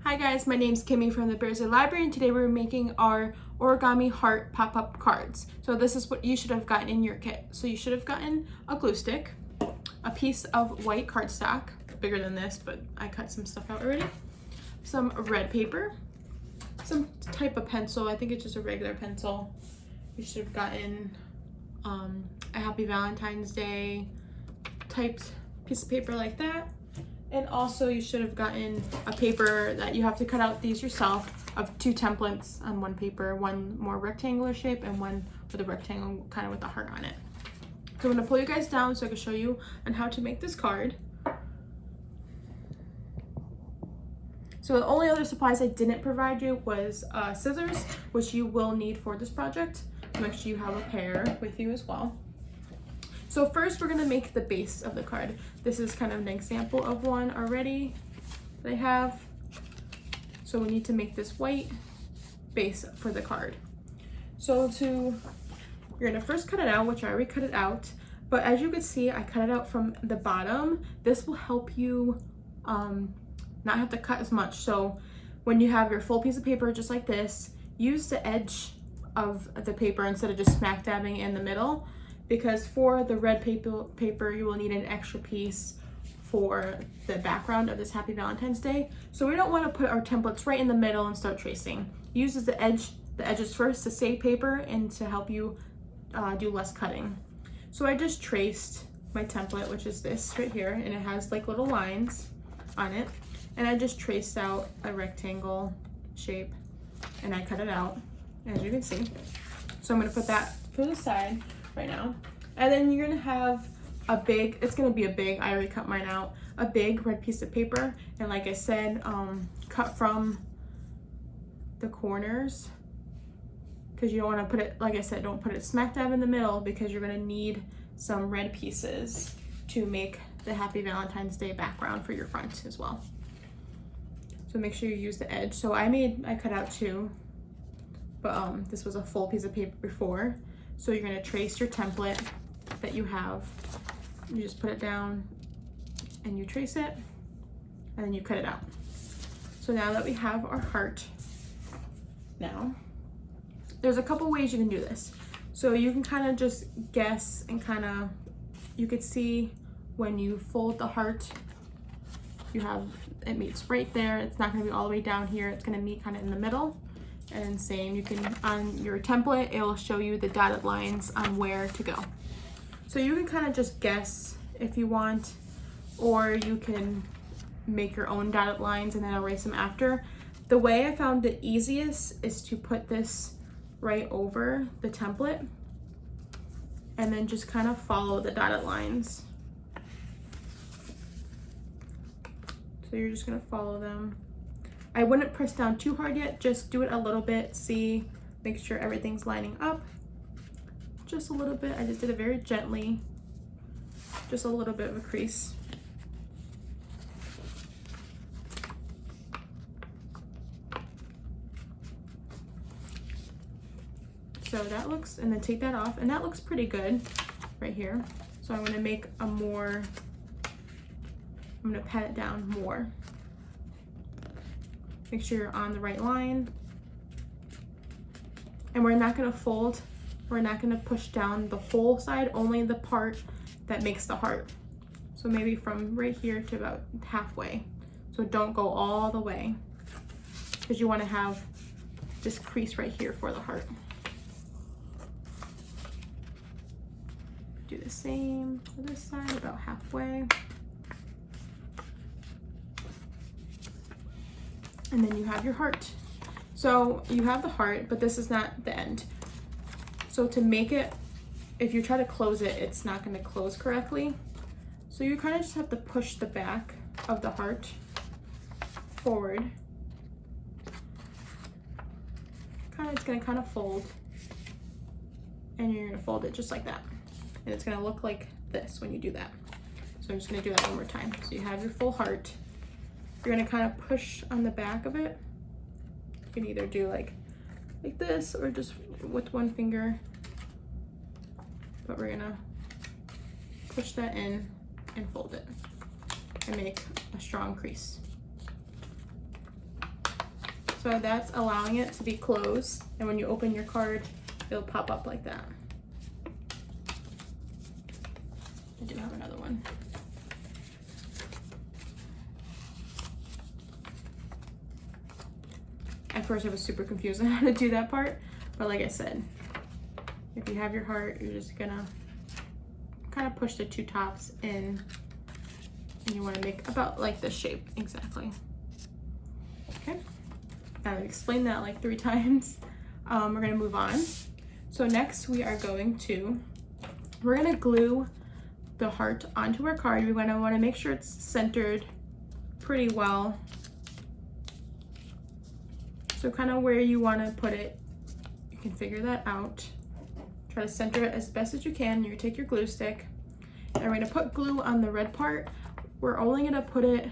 Hi guys, my name's Kimmy from the Bears Library, and today we're making our origami heart pop-up cards. So this is what you should have gotten in your kit. So you should have gotten a glue stick, a piece of white cardstock, bigger than this, but I cut some stuff out already, some red paper, some type of pencil. I think it's just a regular pencil. You should have gotten a Happy Valentine's Day typed piece of paper like that. And also you should have gotten a paper that you have to cut out these yourself of 2 templates on one paper, one more rectangular shape and one with a rectangle kind of with a heart on it. So I'm gonna pull you guys down so I can show you on how to make this card. So the only other supplies I didn't provide you was scissors, which you will need for this project. Make sure you have a pair with you as well. So first we're gonna make the base of the card. This is kind of an example of one already that I have. So we need to make this white base for the card. So you're gonna first cut it out, which I already cut it out, but as you can see, I cut it out from the bottom. This will help you not have to cut as much. So when you have your full piece of paper just like this, use the edge of the paper instead of just smack dabbing in the middle, because for the red paper you will need an extra piece for the background of this Happy Valentine's Day. So we don't want to put our templates right in the middle and start tracing. Use the edges first to save paper and to help you do less cutting. So I just traced my template, which is this right here, and it has like little lines on it, and I just traced out a rectangle shape and I cut it out, as you can see. So I'm going to put that to the side right now, and then you're gonna have a big, it's gonna be a big, I already cut mine out, a big red piece of paper, and like I said, cut from the corners, because you don't want to put it, like I said, don't put it smack dab in the middle, because you're gonna need some red pieces to make the Happy Valentine's Day background for your front as well. So make sure you use the edge. So I cut out 2, but this was a full piece of paper before. So you're gonna trace your template that you have. You just put it down and you trace it, and then you cut it out. So now that we have our heart, now there's a couple ways you can do this. So you can kind of just guess and you could see when you fold the heart, it meets right there. It's not gonna be all the way down here. It's gonna meet kind of in the middle. And same, you can, on your template, it'll show you the dotted lines on where to go. So you can kind of just guess if you want, or you can make your own dotted lines and then erase them after. The way I found it easiest is to put this right over the template and then just kind of follow the dotted lines. So you're just gonna follow them. I wouldn't press down too hard yet, just do it a little bit, see, make sure everything's lining up. Just a little bit, I just did it very gently, just a little bit of a crease. So that looks, and then take that off, and that looks pretty good right here. So I'm gonna make I'm gonna pat it down more. Make sure you're on the right line. And we're not gonna fold, we're not gonna push down the whole side, only the part that makes the heart. So maybe from right here to about halfway. So don't go all the way, because you wanna have this crease right here for the heart. Do the same for this side, about halfway. And then you have your heart. So you have the heart, but this is not the end. So to make it, if you try to close it, it's not gonna close correctly. So you kind of just have to push the back of the heart forward. It's gonna kind of fold. And you're gonna fold it just like that. And it's gonna look like this when you do that. So I'm just gonna do that one more time. So you have your full heart. You're gonna kind of push on the back of it. You can either do like this or just with one finger. But we're gonna push that in and fold it and make a strong crease. So that's allowing it to be closed, and when you open your card, it'll pop up like that. I do have another one. At first I was super confused on how to do that part, but like I said, if you have your heart, you're just gonna kind of push the two tops in, and you want to make about like this shape exactly. Okay, I've explained that like 3 times. We're gonna move on. So next we're gonna glue the heart onto our card. We're gonna want to make sure it's centered pretty well. So kind of where you want to put it, you can figure that out. Try to center it as best as you can. You take your glue stick, and we're gonna put glue on the red part. We're only gonna put it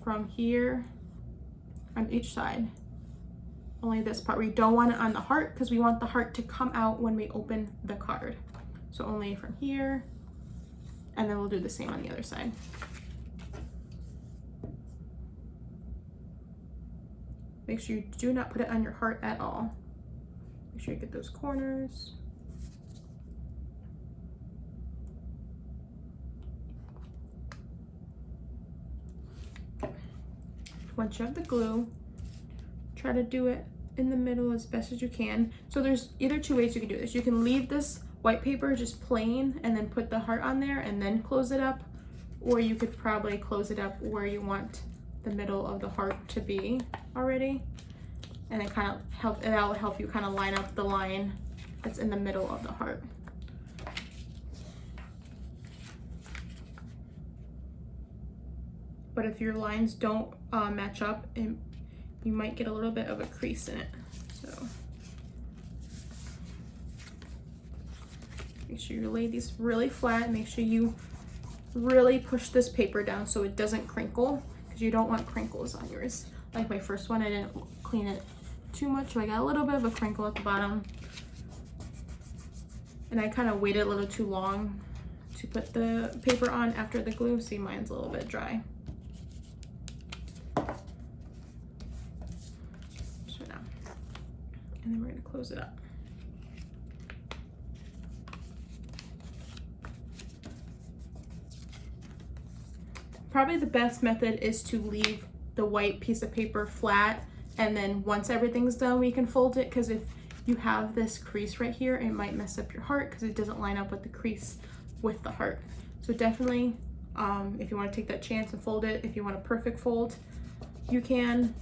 from here on each side. Only this part. We don't want it on the heart because we want the heart to come out when we open the card. So only from here, and then we'll do the same on the other side. Make sure you do not put it on your heart at all. Make sure you get those corners. Once you have the glue, try to do it in the middle as best as you can. So there's either 2 ways you can do this. You can leave this white paper just plain and then put the heart on there and then close it up, or you could probably close it up where you want the middle of the heart to be already, and it kind of that'll help you kind of line up the line that's in the middle of the heart. But if your lines don't match up, you might get a little bit of a crease in it. So make sure you lay these really flat. Make sure you really push this paper down so it doesn't crinkle, because you don't want crinkles on yours. Like my first one, I didn't clean it too much, so I got a little bit of a crinkle at the bottom. And I kind of waited a little too long to put the paper on after the glue. See, mine's a little bit dry. So now, and then we're gonna close it up. Probably the best method is to leave the white piece of paper flat, and then once everything's done, we can fold it, because if you have this crease right here, it might mess up your heart because it doesn't line up with the crease with the heart. So definitely, if you want to take that chance and fold it, if you want a perfect fold, you can,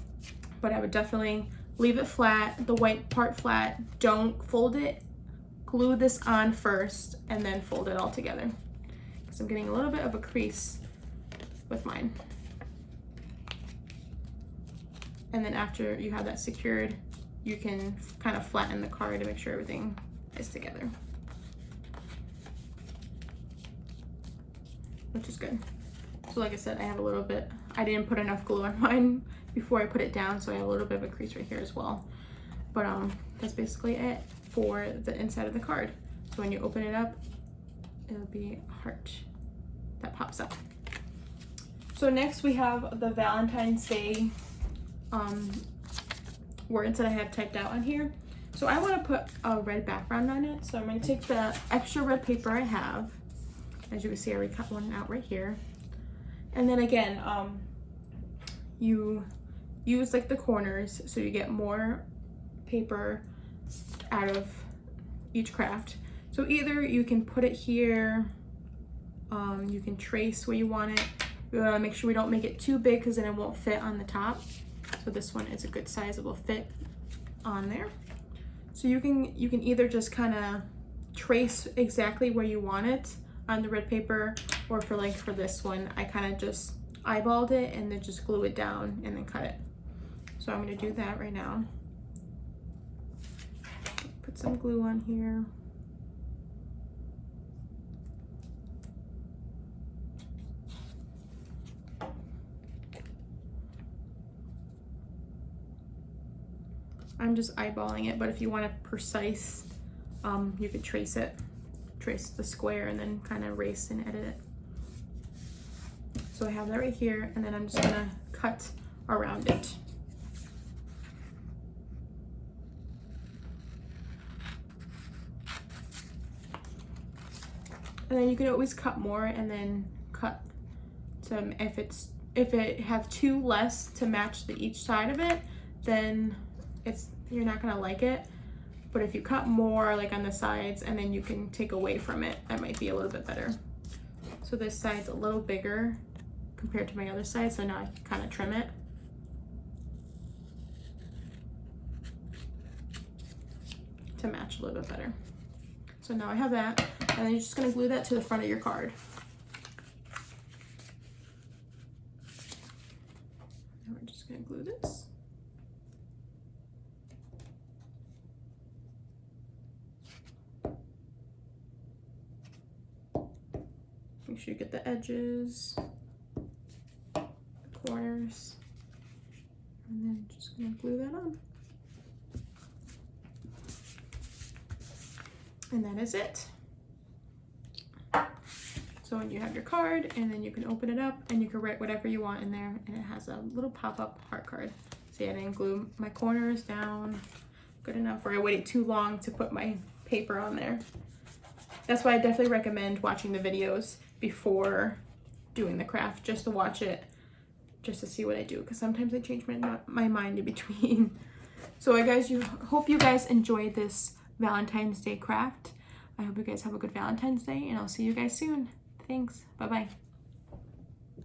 but I would definitely leave it flat, the white part flat. Don't fold it. Glue this on first and then fold it all together, because I'm getting a little bit of a crease with mine. And then after you have that secured, you can kind of flatten the card to make sure everything is together, which is good. So like I said, I have a little bit, I didn't put enough glue on mine before I put it down, so I have a little bit of a crease right here as well. But that's basically it for the inside of the card. So when you open it up, it'll be a heart that pops up. So next we have the Valentine's Day words that I have typed out on here. So I want to put a red background on it. So I'm going to take the extra red paper I have. As you can see, I already cut one out right here. And then again, you use like the corners so you get more paper out of each craft. So either you can put it here, you can trace where you want it. We want to make sure we don't make it too big because then it won't fit on the top. So this one is a good size, it will fit on there. So you can either just kind of trace exactly where you want it on the red paper, or for this one, I kind of just eyeballed it and then just glue it down and then cut it. So I'm going to do that right now. Put some glue on here. I'm just eyeballing it, but if you want it precise, you could trace the square and then kind of erase and edit it. So I have that right here, and then I'm just gonna cut around it. And then you can always cut more and then cut some, if it have two less to match each side of it, then you're not gonna like it. But if you cut more like on the sides and then you can take away from it, that might be a little bit better. So this side's a little bigger compared to my other side, so now I can kind of trim it. To match a little bit better. So now I have that, and then you're just gonna glue that to the front of your card. And we're just gonna glue this. Make sure you get the edges, the corners, and then just gonna glue that on. And that is it. So when you have your card, and then you can open it up and you can write whatever you want in there, and it has a little pop-up heart card. See, I didn't glue my corners down good enough, or I waited too long to put my paper on there. That's why I definitely recommend watching the videos before doing the craft, just to watch it, just to see what I do, because sometimes I change my mind in between. So I hope you guys enjoyed this Valentine's Day craft. I hope you guys have a good Valentine's Day, and I'll see you guys soon. Thanks. Bye-bye.